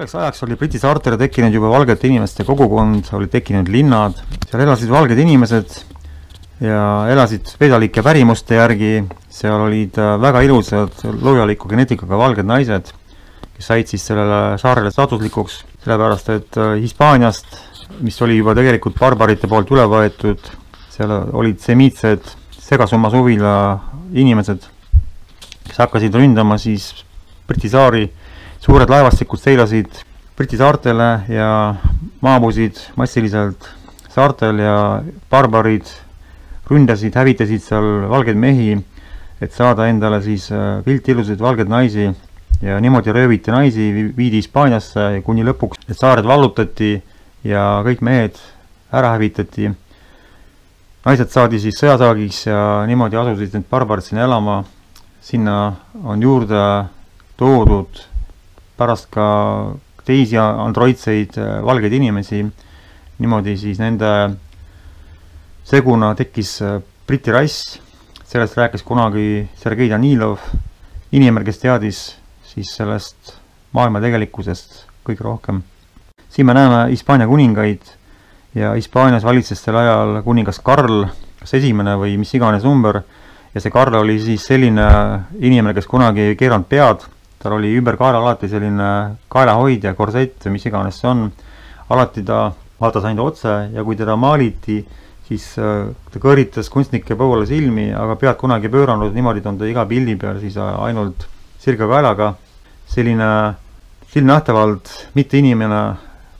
selleks ajaks oli Briti saartele tekkinud juba valgete inimeste kogukond, olid tekkinud linnad, seal elasid valged inimesed ja elasid vedalike pärimuste järgi, seal olid väga ilusad loojaliku geneetikaga valged naised, kes said siis sellele saarele staatuslikuks, sellepärast et Hispaaniast, mis oli juba tegelikult barbarite poolt üle võetud, seal olid semiitsed segasumma suvila inimesed, kes hakkasid ründama siis Briti saari. Suured laevastikud seilasid Briti saartele ja maabusid massiliselt saartel ja barbarid ründasid, hävitasid seal valgeid mehi, et saada endale siis piltilusid valgeid naisi ja niimoodi rööviti naisi, viidi Hispaaniasse kuni lõpuks, et saared vallutati ja kõik mehed ära hävitati. Naised saadi siis sõjasaagiks ja niimoodi asusid need barbarid sinna elama. Sinna on juurde toodud pärast ka teisi androidseid valgeid inimesi. Niimoodi siis nende seguna tekkis Briti rass. Sellest rääkis kunagi Sergei Danilov, inimene, kes teadis siis sellest maailma tegelikkusest kõige rohkem. Siin me näeme Hispaania kuningaid ja Hispaanias valitses sel ajal kuningas Karl, kas esimene või mis iganes number. Ja see Karl oli siis selline inimene, kes kunagi ei keeranud pead. Tal oli ümber kaela alati selline kaelahoidja, korsett või mis iganes see on. Alati ta vaatas ainult otse ja kui teda maaliti, siis ta kõõritas kunstnike poole silmi, aga pead kunagi pööranud, niimoodi on ta iga pildi peal siis ainult sirga kaelaga. Selline silmnähtavalt mitte inimene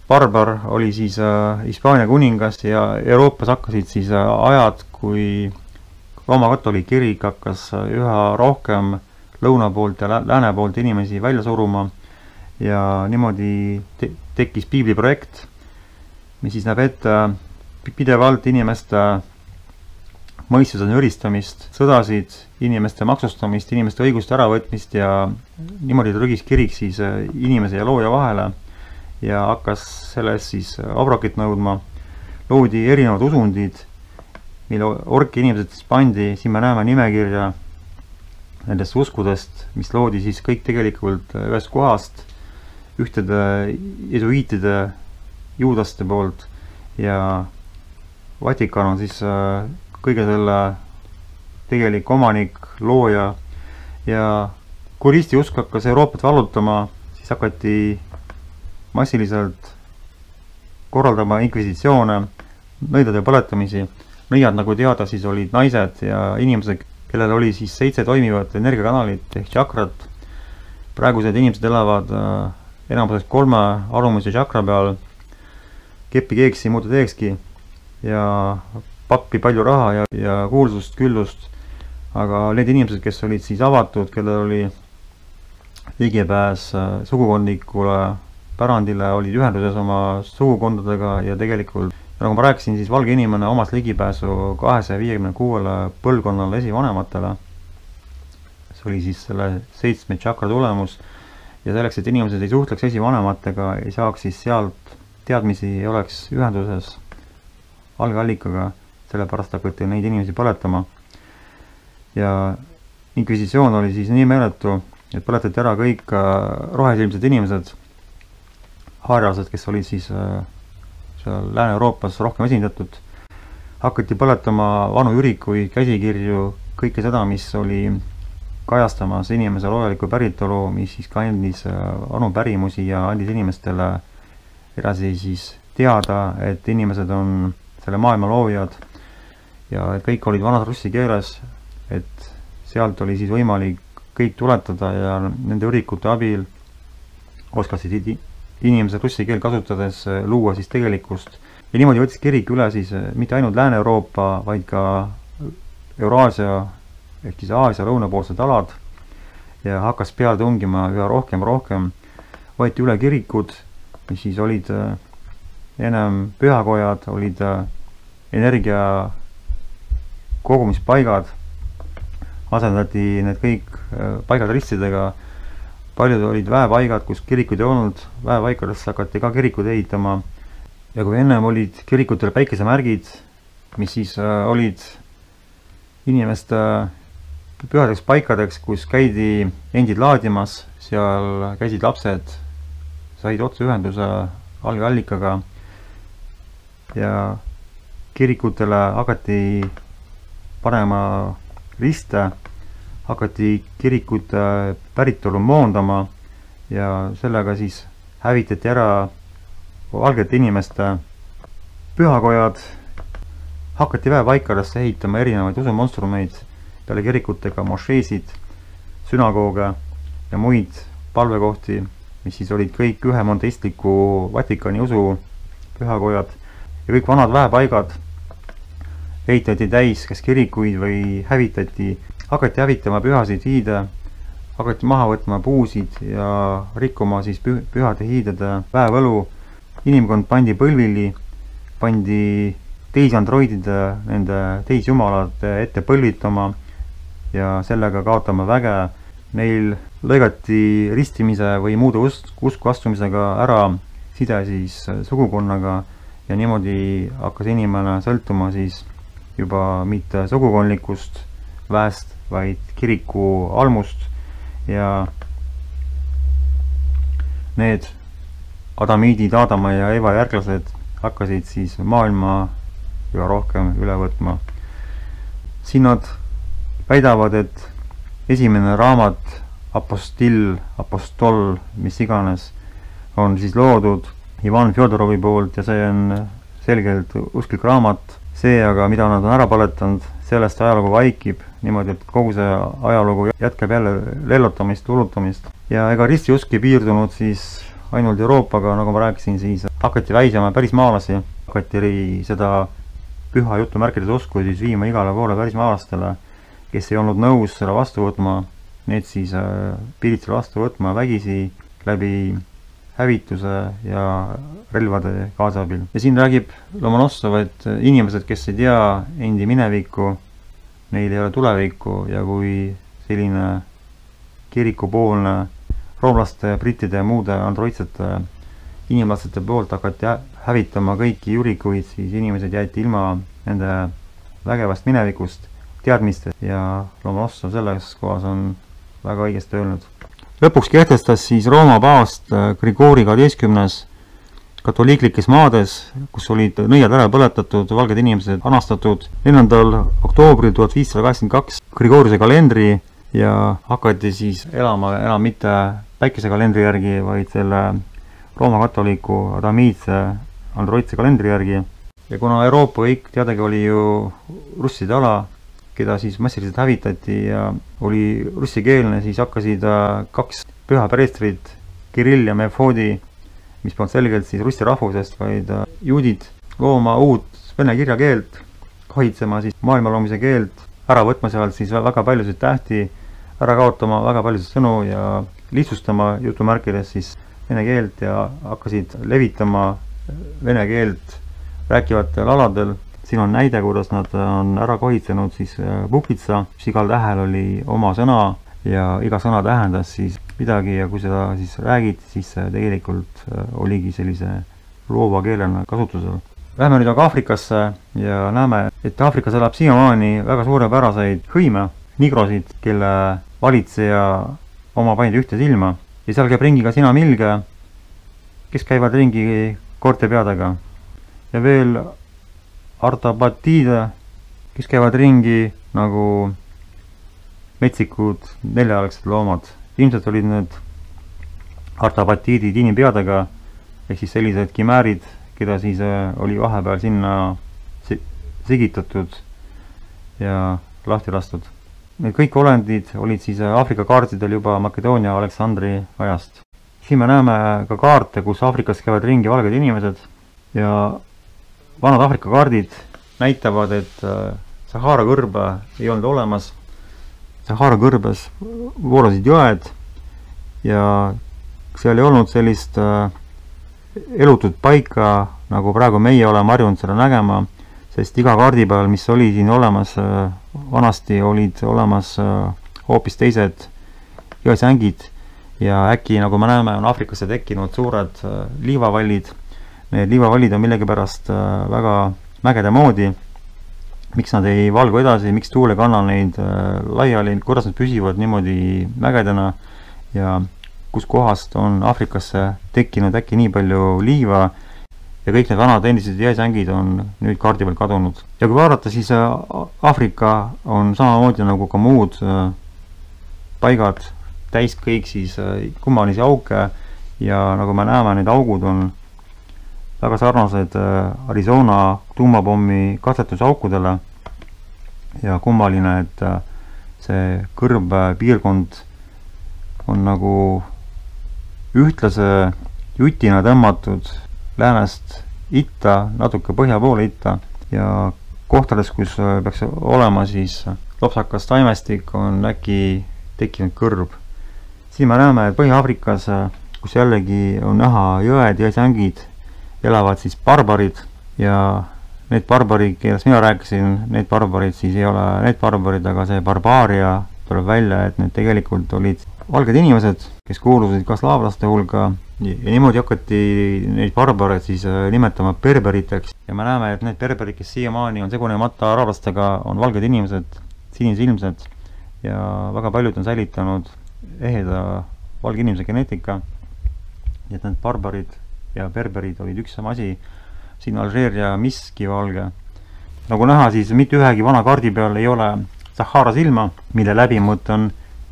barbar oli siis Hispaania kuningas ja Euroopas hakkasid siis ajad, kui Rooma katoliik kirik hakkas üha rohkem lõuna poolt ja lääne poolt inimesi välja suruma ja niimoodi tekkis piibli projekt, mis siis näeb ette pidevalt inimeste mõistuse nõristamist, sõdasid, inimeste maksustamist, inimeste õiguste äravõtmist ja niimoodi trügis kirik siis inimese ja looja vahele ja hakkas sellest siis obrokit nõudma. Loodi erinevad usundid, mille orki inimesed pandi, siin me näeme nimekirja nendest uskudest, mis loodi siis kõik tegelikult ühest kohast, ühtede jesuiitide juudaste poolt ja Vatikan on siis kõige selle tegelik omanik, looja ja kui ristiusk hakkas Euroopat vallutama, siis hakati massiliselt korraldama inkvisitsioone, nõidade põletamisi. Nõiad, nagu teada, siis olid naised ja inimesed, kellel oli siis 7 toimivat energiakanalit ehk tšakrat. Praegused inimesed elavad enamusest 3 alumise tšakra peal, keppi keeksi muuta teekski ja pappi palju raha ja kuulsust, küllust, aga need inimesed, kes olid siis avatud, kellel oli ligipääs sugukondlikule pärandile, olid ühenduses oma sugukondadega ja tegelikult nagu ma rääkisin, siis valge inimene omas ligipääsu 256 põlvkonnale esivanematele. See oli siis selle 7 tšakra tulemus ja selleks, et inimesed ei suhtleks esivanematega, ei saaks siis sealt teadmisi, ei oleks ühenduses algallikaga, sellepärast hakati neid inimesi põletama. Ja inkvisitsioon oli siis nii meeletu, et põletati ära kõik rohesilmsed inimesed, haarjased, kes olid siis seal Lääne-Euroopas rohkem esindatud, hakati põletama vanu ürikuid, käsikirju, kõike seda, mis oli kajastamas inimese loojalikku päritolu, mis siis kandis vanu pärimusi ja andis inimestele edasi siis teada, et inimesed on selle maailma loojad ja et kõik olid vanas russi keeles, et sealt oli siis võimalik kõik tuletada ja nende ürikute abil oskasid inimesed russi keel kasutades luua siis tegelikkust. Ja niimoodi võttis kirik üle siis mitte ainult Lääne-Euroopa, vaid ka Euraasia ehk siis Aasia lõunapoolsed alad ja hakkas peale tungima üha rohkem. Võeti üle kirikud, mis siis olid enam pühakojad, olid energia kogumispaigad, asendati need kõik paigad ristidega. Paljud olid väepaigad, kus kirikuid ei olnud, väepaikadesse hakati ka kirikuid ehitama ja kui ennem olid kirikutel päikesemärgid, mis siis olid inimeste pühadeks paikadeks, kus käidi endid laadimas, seal käisid lapsed said otseühenduse algeallikaga ja kirikutele hakati panema riste, hakati kirikute päritolu moondama ja sellega siis hävitati ära valgete inimeste pühakojad, hakati väepaikadesse ehitama erinevaid usumonstrumeid, peale kirikutega mošeesid, sünagooge ja muid palvekohti, mis siis olid kõik ühe monoteistliku Vatikani usu pühakojad ja kõik vanad väepaigad ehitati täis kas kirikuid või hävitati, hakati hävitama pühasid hiide, hakati maha võtma puusid ja rikkuma siis pühade hiidede väevõlu, inimkond pandi põlvili, pandi teisi androidide, nende teisjumalade ette põlvitama ja sellega kaotama väge. Neil lõigati ristimise või muude usku astumisega ära side siis sugukonnaga ja niimoodi hakkas inimene sõltuma siis juba mitte sugukondlikust väest, vaid kiriku almust ja need adamiidid, Aadama ja Eva järglased hakkasid siis maailma üha rohkem üle võtma. Siin nad väidavad, et esimene raamat apostol, mis iganes, on siis loodud Ivan Fjodorovi poolt ja see on selgelt usklik raamat. See aga, mida nad on ära paletanud, sellest ajalugu vaikib niimoodi, et kogu see ajalugu jätkab jälle lellutamist, luulutamist. Ja ega ristiusk ei piirdunud siis ainult Euroopaga, nagu ma rääkisin, siis hakati väisama pärismaalasi, hakati seda püha jutumärkides usku siis viima igale poole pärismaalastele, kes ei olnud nõus selle vastu võtma, need siis pidid selle vastu võtma vägisi läbi hävituse ja relvade kaasabil. Ja siin räägib Lomonossov, et inimesed, kes ei tea endi minevikku, neil ei ole tulevikku ja kui selline kirikupoolne roomlaste, brittide ja muude androidsete inimlastete poolt hakati hävitama kõiki jurikuid, siis inimesed jäeti ilma nende vägevast minevikust, teadmistest ja Lomonossov selles kohas on väga õigesti öelnud. Lõpuks kehtestas siis Rooma paavst Grigori 12. katoliiklikes maades, kus olid nõiad ära põletatud, valged inimesed anastatud, 4. oktoobril 1582 Grigoriuse kalendri ja hakati siis elama enam mitte päikesekalendri järgi, vaid selle Rooma katoliku adamiidse androidse kalendri järgi. Ja kuna Euroopa kõik teadagi oli ju russide ala, keda siis massiliselt hävitati ja oli russikeelne, siis hakkasid kaks püha preestrit, Kirill ja Mefodi, mis polnud selgelt siis russi rahvusest, vaid juudid, looma uut vene kirjakeelt, kahitsema siis maailmaloomise keelt, ära võtma sealt siis väga paljusid tähti, ära kaotama väga paljusid sõnu ja lihtsustama jutumärkides siis vene keelt ja hakkasid levitama vene keelt rääkivatel aladel. Siin on näide, kuidas nad on ära kohitsenud siis puhvitsa, mis igal tähel oli oma sõna ja iga sõna tähendas siis midagi ja kui seda siis räägiti, siis tegelikult oligi sellise loova keelena kasutusel. Lähme nüüd aga Aafrikasse ja näeme, et Aafrikas elab siiamaani väga suurepäraseid hõime, nigrosid, kelle valitseja omab ainult ühte silma ja seal käib ringi ka sinamilge, kes käivad ringi koorte peadega ja veel artabatiide, kes käivad ringi nagu metsikud neljajalgsed loomad. Ilmselt olid need artabatiidid inimpeadega, ehk siis sellised kimäärid, keda siis oli vahepeal sinna sigitatud ja lahti lastud. Need kõik olendid olid siis Aafrika kaartidel juba Makedoonia Aleksandri ajast. Siin me näeme ka kaarte, kus Aafrikas käivad ringi valged inimesed ja vanad Aafrika kaardid näitavad, et Sahara kõrbe ei olnud olemas. Sahara kõrbes voolasid jõed ja seal ei olnud sellist elutut paika, nagu praegu meie oleme harjunud seda nägema, sest iga kaardi peal, mis oli siin olemas, vanasti olid olemas hoopis teised jõesängid ja äkki, nagu me näeme, on Aafrikasse tekkinud suured liivavallid. Need liivavallid on millegipärast väga mägede moodi. Miks nad ei valgu edasi, miks tuul ei kanna neid laiali, kuidas nad püsivad niimoodi mägedena ja kus kohast on Aafrikasse tekkinud äkki nii palju liiva ja kõik need vanad endised jääsängid on nüüd kaardi peal kadunud. Ja kui vaadata, siis Aafrika on samamoodi nagu ka muud paigad täis kõik siis kummalisi auke ja nagu me näeme, need augud on väga sarnased Arizona tuumapommi katsetusaukudele ja kummaline, et see kõrbpiirkond on nagu ühtlase jutina tõmmatud läänest itta, natuke põhja poole itta ja kohtades, kus peaks olema siis lopsakas taimestik, on äkki tekkinud kõrb. Siin me näeme, et Põhja-Aafrikas, kus jällegi on näha jõed ja sängid, elavad siis barbarid ja need barbarid, kellest mina rääkisin, need barbarid siis ei ole need barbarid, aga see barbaaria tuleb välja, et need tegelikult olid valged inimesed, kes kuulusid ka slaavlaste hulka ja niimoodi hakati neid barbareid siis nimetama berberiteks ja me näeme, et need berberid, kes siiamaani on segunemata araablastega, on valged inimesed, sinisilmsed ja väga paljud on säilitanud eheda valge inimese geneetika. Nii et need barbarid ja berberid olid üks sama asi, siin Alžeeria miski valge. Nagu näha, siis mitte ühegi vana kaardi peal ei ole Sahara silma, mille läbimõõt on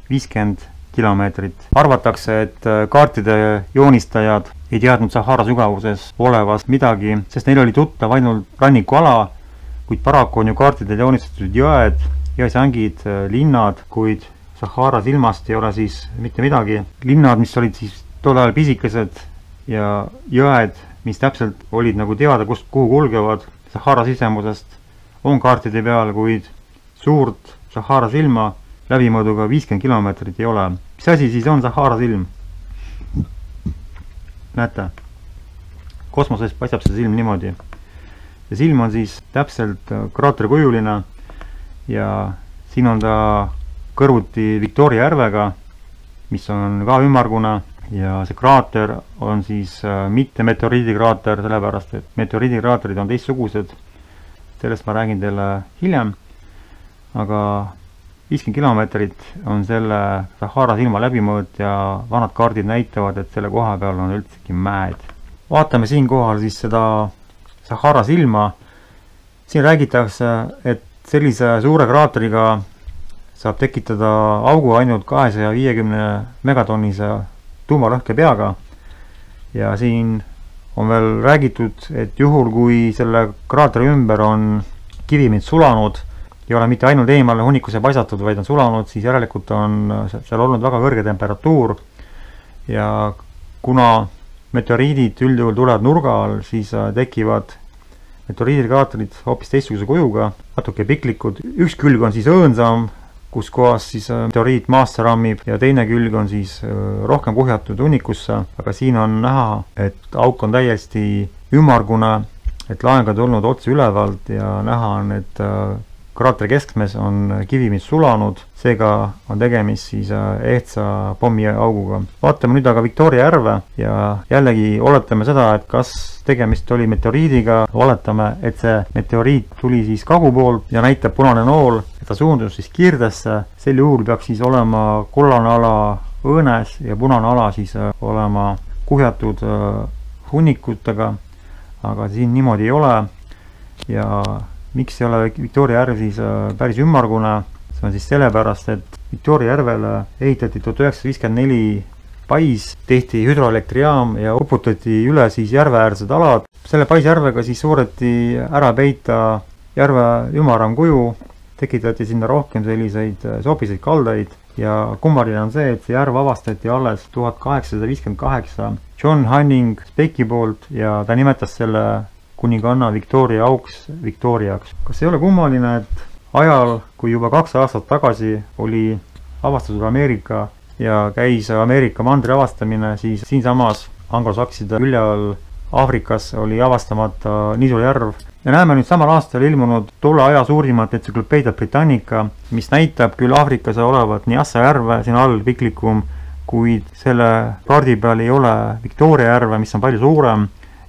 50 kilomeetrit. Arvatakse, et kaartide joonistajad ei teadnud Sahara sügavuses olevast midagi, sest neil oli tuttav ainult rannikuala, kuid paraku on ju kaartidel joonistatud jõed, jõesängid, linnad, kuid Sahara silmast ei ole siis mitte midagi. Linnad, mis olid siis tol ajal pisikesed ja jõed, mis täpselt olid nagu teada, kuhu kulgevad Sahara sisemusest, on kaartide peal, kuid suurt Sahara silma läbimõõduga 50 kilomeetrit ei ole. Mis asi siis on Sahara silm? Näete, kosmosest paistab see silm niimoodi. Ja silm on siis täpselt kraaterikujuline ja siin on ta kõrvuti Victoria järvega, mis on ka ümmargune ja see kraater on siis mitte meteoriidikraater, sellepärast et meteoriidikraatrid on teistsugused. Sellest ma räägin teile hiljem, aga 50 kilomeetrit on selle Sahara silma läbimõõt ja vanad kaardid näitavad, et selle koha peal on üldsegi mäed. Vaatame siin kohal siis seda Sahara silma. Siin räägitakse, et sellise suure kraateriga saab tekitada augu ainult 250 megatonnise tuumalõhkepeaga ja siin on veel räägitud, et juhul kui selle kraateri ümber on kivimid sulanud, ei ole mitte ainult eemale hunnikuse paisatud, vaid on sulanud, siis järelikult on seal olnud väga kõrge temperatuur ja kuna meteoriidid üldjuhul tulevad nurga all, siis tekivad meteoriidikraatrid hoopis teistsuguse kujuga, natuke piklikud. Üks külg on siis õõnsam, kus kohas siis meteoriit maasse rammib ja teine külg on siis rohkem kuhjatud hunnikusse, aga siin on näha, et auk on täiesti ümmargune, et laeng on tulnud otse ülevalt ja näha on, et kraateri keskmes on kivimid sulanud, seega on tegemist siis ehtsa pommiauguga. Vaatame nüüd aga Victoria järve ja jällegi oletame seda, et kas tegemist oli meteoriidiga, oletame, et see meteoriit tuli siis kagu poolt ja näitab punane nool, et ta suundus siis Kirdesse, sel juhul peaks siis olema kollane ala õõnes ja punane ala siis olema kuhjatud hunnikutega, aga siin niimoodi ei ole ja miks ei ole Victoria järv siis päris ümmargune? See on siis sellepärast, et Victoria järvele ehitati 1954 pais, tehti hüdroelektrijaam ja uputati üle siis järveäärsed alad. Selle paisjärvega siis suudeti ära peita järve ümaram kuju, tekitati sinna rohkem selliseid sobiseid kaldaid ja kummaline on see, et see järv avastati alles 1858 John Hanning Speki poolt ja ta nimetas selle kuninganna Victoria auks Victoriaks. Kas ei ole kummaline, et ajal, kui juba 2 aastat tagasi oli avastatud Ameerika ja käis Ameerika mandri avastamine, siis siinsamas anglosakside külje all Aafrikas oli avastamata Niiduljärv. Ja näeme nüüd samal aastal ilmunud tolle aja suurimat entsüklopeediat Britannica, mis näitab küll Aafrikas olevat Niassa järve, siin all piklikum, kuid selle kaardi peal ei ole Victoria järve, mis on palju suurem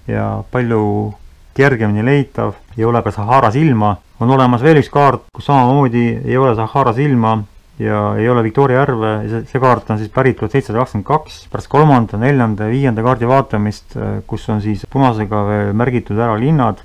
ja palju kergemini leitav, ei ole ka Sahara silma. On olemas veel üks kaart, kus samamoodi ei ole Sahara silma ja ei ole Victoria järve, see kaart on siis pärit 1722, pärast 3., 4., 5. kaardi vaatamist, kus on siis punasega veel märgitud ära linnad,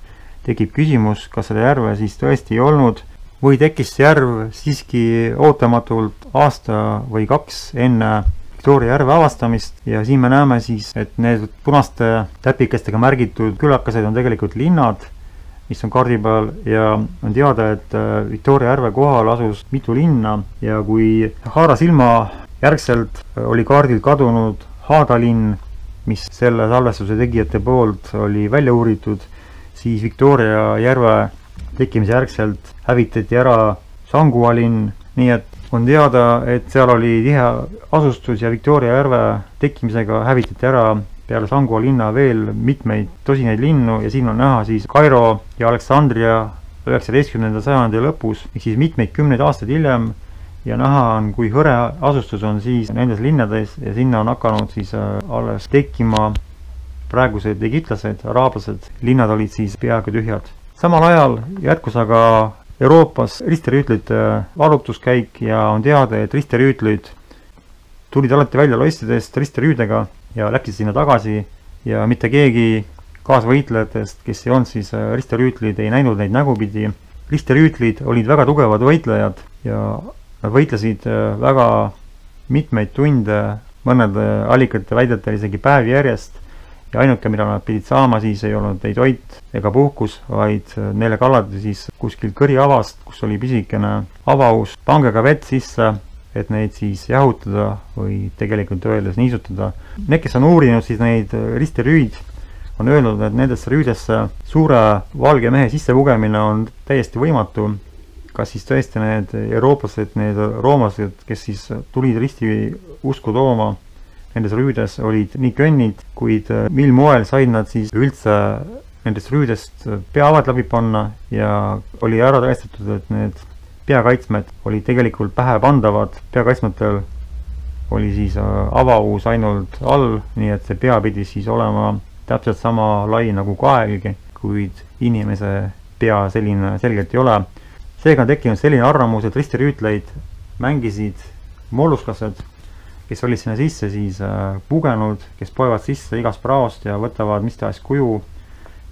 tekib küsimus, kas seda järve siis tõesti ei olnud või tekkis see järv siiski ootamatult aasta või 2 enne Victoria järve avastamist ja siin me näeme siis, et need punaste täpikestega märgitud külakesed on tegelikult linnad, mis on kaardi peal ja on teada, et Victoria järve kohal asus mitu linna ja kui Haara silma järgselt oli kaardilt kadunud Haada linn, mis selle salvestuse tegijate poolt oli välja uuritud, siis Victoria järve tekkimise järgselt hävitati ära Sangua linn, nii et on teada, et seal oli tihe asustus ja Victoria järve tekkimisega hävitati ära peale Sangua linna veel mitmeid tosineid linnu ja siin on näha siis Kairo ja Aleksandria 19. sajandi lõpus, ehk siis mitmeid kümneid aastaid hiljem ja näha on, kui hõre asustus on siis nendes linnades ja sinna on hakanud siis alles tekkima praegused egiptlased, araablased, linnad olid siis peaaegu tühjad. Samal ajal jätkus aga Euroopas risterüütlite valutuskäik ja on teada, et risterüütlid tulid alati välja lostidest risterüüdega ja läksid sinna tagasi ja mitte keegi kaasvõitlejatest, kes ei olnud siis risterüütlid, ei näinud neid nägupidi. Risterüütlid olid väga tugevad võitlejad ja nad võitlesid väga mitmeid tunde, mõnede allikate väidetel isegi päevi järjest ja ainuke, mida nad pidid saama, siis ei olnud ei toit ega puhkus, vaid neile kallati siis kuskil kõriavast, kus oli pisikene avaus, pangega vett sisse, et neid siis jahutada või tegelikult öeldes niisutada. Need, kes on uurinud siis neid risterüüd, on öelnud, et nendesse rüüdesse suure valge mehe sissepugemine on täiesti võimatu. Kas siis tõesti need eurooplased, need roomlased, kes siis tulid risti usku tooma, nendes rüüdes olid nii könnid, kuid mil moel said nad siis üldse nendest rüüdest peavad läbi panna ja oli ära tõestatud, et need peakaitsmed olid tegelikult pähe pandavad, peakaitsmetel oli siis avauus ainult all, nii et see pea pidi siis olema täpselt sama lai nagu kaelgi, kuid inimese pea selline selgelt ei ole. Seega on tekkinud selline arvamus, et risterüütleid mängisid mollusklased, kes olid sinna sisse siis pugenud, kes poevad sisse igast praost ja võtavad mis tahes kuju.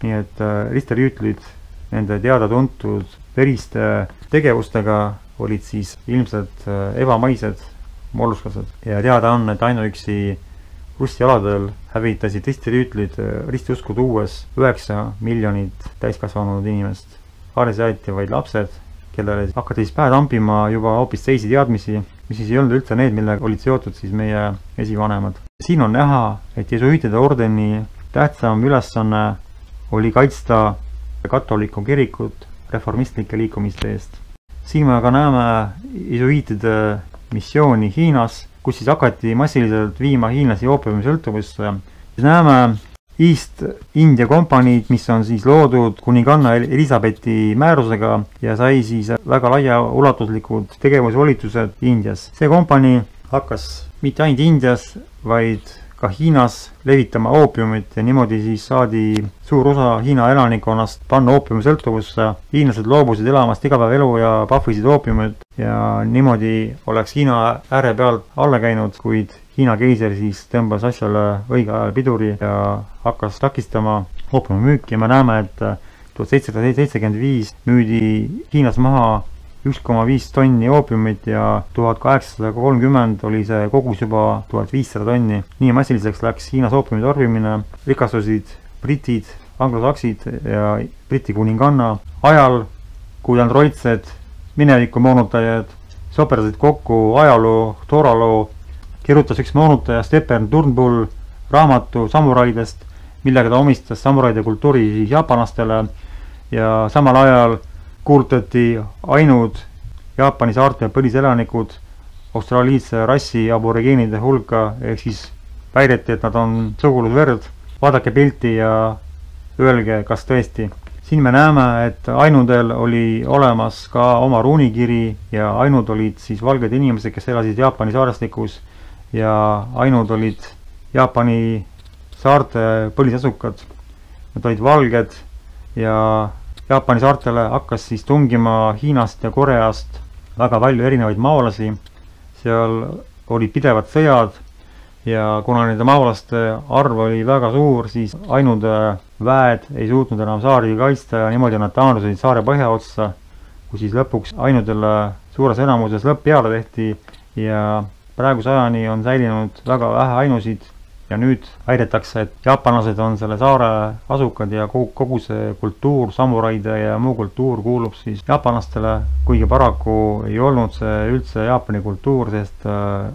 Nii et risterüütlid nende teada-tuntud veriste tegevustega olid siis ilmselt ebamaised mollusklased. Ja teada on, et ainuüksi russialadel hävitasid risterüütlid ristiusku tuues 9 miljonit täiskasvanud inimest. Alles jäeti vaid lapsed, kellele hakati siis pähe tampima juba hoopis teisi teadmisi, mis siis ei olnud üldse need, millega olid seotud siis meie esivanemad. Siin on näha, et jesuiitide ordeni tähtsam ülesanne oli kaitsta katoliku kirikut reformistlike liikumiste eest. Siin me aga näeme jesuiitide missiooni Hiinas, kus siis hakati massiliselt viima hiinlasi oopiumisõltuvusse. Näeme East India kompaniid, mis on siis loodud kuninganna Elisabethi määrusega ja sai siis väga laiaulatuslikud tegevusvolitused Indias. See kompanii hakkas mitte ainult Indias, vaid ka Hiinas levitama oopiumit ja niimoodi siis saadi suur osa Hiina elanikkonnast panna oopiumisõltuvusse. Hiinlased loobusid elamast igapäevaelu ja pahvisid oopiumit ja niimoodi oleks Hiina ääre pealt alla käinud, kuid Hiina keiser siis tõmbas asjale õige ajal piduri ja hakkas takistama oopiumi müüki ja me näeme, et 1775 müüdi Hiinas maha 1,5 tonni oopiumit ja 1830 oli see kogus juba 1500 tonni. Nii massiliseks läks Hiinas oopiumi tarbimine, rikastusid britid, anglosaksid ja Briti kuninganna ajal, kui androidsed mineviku moonutajad soperdasid kokku ajaloo, tooraloo, kirjutas üks moonutaja Stephen Turnbull raamatu samuraidest, millega ta omistas samuraide kultuuri siis jaapanlastele ja samal ajal kuulutati ainud Jaapani saarte põliselanikud austraaliidse rassi aborigeenide hulka, ehk siis väideti, et nad on sugulusverd. Vaadake pilti ja öelge, kas tõesti. Siin me näeme, et ainudel oli olemas ka oma ruunikiri ja ainud olid siis valged inimesed, kes elasid Jaapani saarestikus ja ainud olid Jaapani saarte põlisasukad. Nad olid valged ja Jaapani saartele hakkas siis tungima Hiinast ja Koreast väga palju erinevaid maolasi, seal olid pidevad sõjad ja kuna nende maolaste arv oli väga suur, siis ainult väed ei suutnud enam saari kaitsta ja niimoodi nad taandusid saare põhjaotsa, kui siis lõpuks ainudele suures enamuses lõpp peale tehti ja praeguse ajani on säilinud väga vähe ainusid ja nüüd väidetakse, et jaapanlased on selle saare asukad ja kogu see kultuur, samuraide ja muu kultuur kuulub siis jaapanlastele, kuigi paraku ei olnud see üldse Jaapani kultuur, sest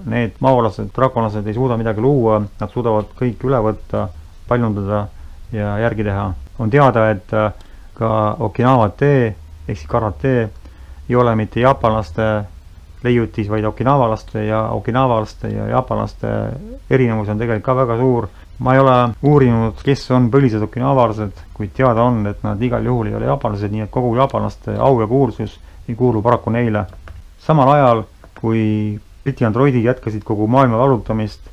need maolased, draakonlased ei suuda midagi luua, nad suudavad kõik üle võtta, paljundada ja järgi teha. On teada, et ka Okinawa tee ehk siis karate ei ole mitte jaapanlaste leiutis, vaid okinavalaste ja jaapanlaste erinevus on tegelikult ka väga suur. Ma ei ole uurinud, kes on põlised okinavalased, kuid teada on, et nad igal juhul ei ole jaapanlased, nii et kogu jaapanlaste au ja kuulsus ei kuulu paraku neile. Samal ajal, kui Briti androidid jätkasid kogu maailma vallutamist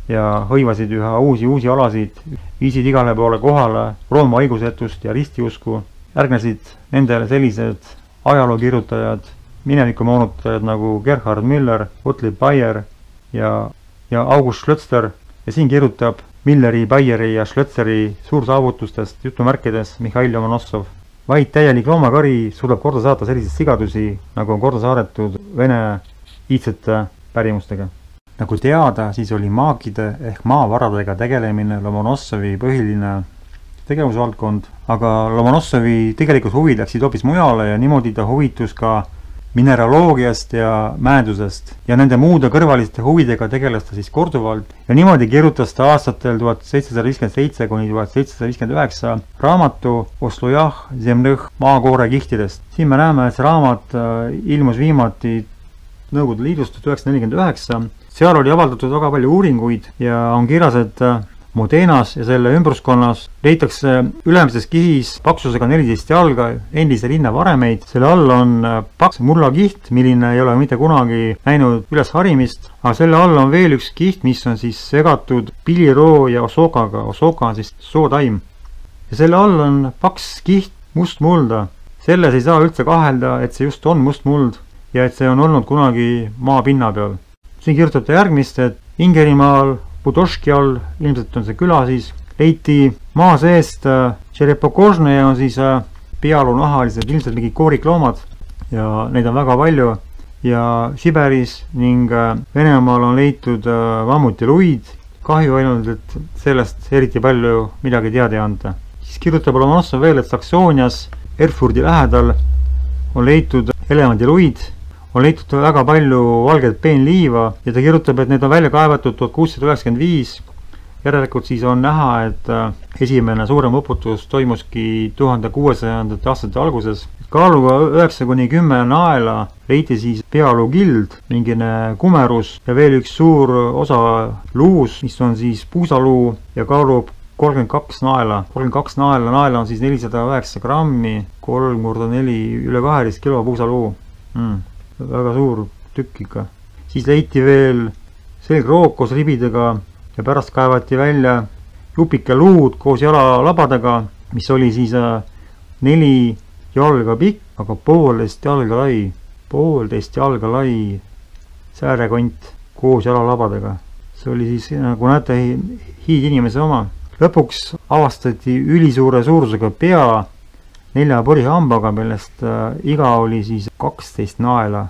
ja hõivasid üha uusi alasid, viisid igale poole kohale Rooma õigusetust ja ristiusku, järgnesid nendele sellised ajalookirjutajad, minevikumoonutajad nagu Gerhard Müller, Gottlieb Bayer ja August Schlözer ja siin kirjutab Milleri, Bayeri ja Schlözeri suursaavutustest jutumärkides Mihhail Lomonossov. Vaid täielik loomakari suudab korda saata selliseid sigadusi, nagu on korda saadetud Vene iidsete pärimustega. Nagu teada, siis oli maagide ehk maavaradega tegelemine Lomonossovi põhiline tegevusvaldkond, aga Lomonossovi tegelikult huvid läksid hoopis mujale ja niimoodi ta huvitus ka mineraloogiast ja mäendusest ja nende muude kõrvaliste huvidega tegeles ta siis korduvalt ja niimoodi kirjutas ta aastatel 1757 kuni 1759 raamatu Oslujah Zemlõh maakoore kihtidest. Siin me näeme, et see raamat ilmus viimati Nõukogude Liidust 1949. Seal oli avaldatud väga palju uuringuid ja on kirjas, et Modenas ja selle ümbruskonnas leitakse ülemises kihis paksusega 14 jalga endise linna varemeid. Selle all on paks mullakiht, milline ei ole mitte kunagi näinud üles harimist, aga selle all on veel üks kiht, mis on siis segatud piliroo ja osokaga. Osoka on siis sootaim. Ja selle all on paks kiht mustmulda. Selles ei saa üldse kahelda, et see just on mustmuld ja et see on olnud kunagi maa pinna peal. Siin kirjutab ta järgmist, et Ingerimaal Pudoški all, ilmselt on see küla siis, leiti maa seest Tšerepokožne on siis pealunahalised, ilmselt mingid koorikloomad ja neid on väga palju ja Siberis ning Venemaal on leitud mammutiluid, kahju ainult, et sellest eriti palju midagi teada ei anta. Siis kirjutab Lomonossov veel, et Saksoonias Erfurdi lähedal on leitud elevandiluid, on leitud väga palju valget peenliiva ja ta kirjutab, et need on välja kaevatud 1695. Järelikult siis on näha, et esimene suurem uputus toimuski 1600. aastate alguses. Kaaluga 9–10 naela leiti siis pealuu kild, mingine kumerus ja veel üks suur osa luus, mis on siis puusaluu ja kaalub 32 naela. 32 naela on siis 409 grammi, 3×4 üle 12 kilo puusaluu. Väga suur tükk ikka. Siis leiti veel selgroog koos ribidega ja pärast kaevati välja jupike luud koos jalalabadega, mis oli siis 4 jalga pikk, aga 1,5 jalga lai. 1,5 jalga lai säärekont koos jalalabadega. See oli siis, nagu näete, hiidinimese oma. Lõpuks avastati ülisuure suurusega pea 4 porihambaga, millest iga oli siis 12 naela,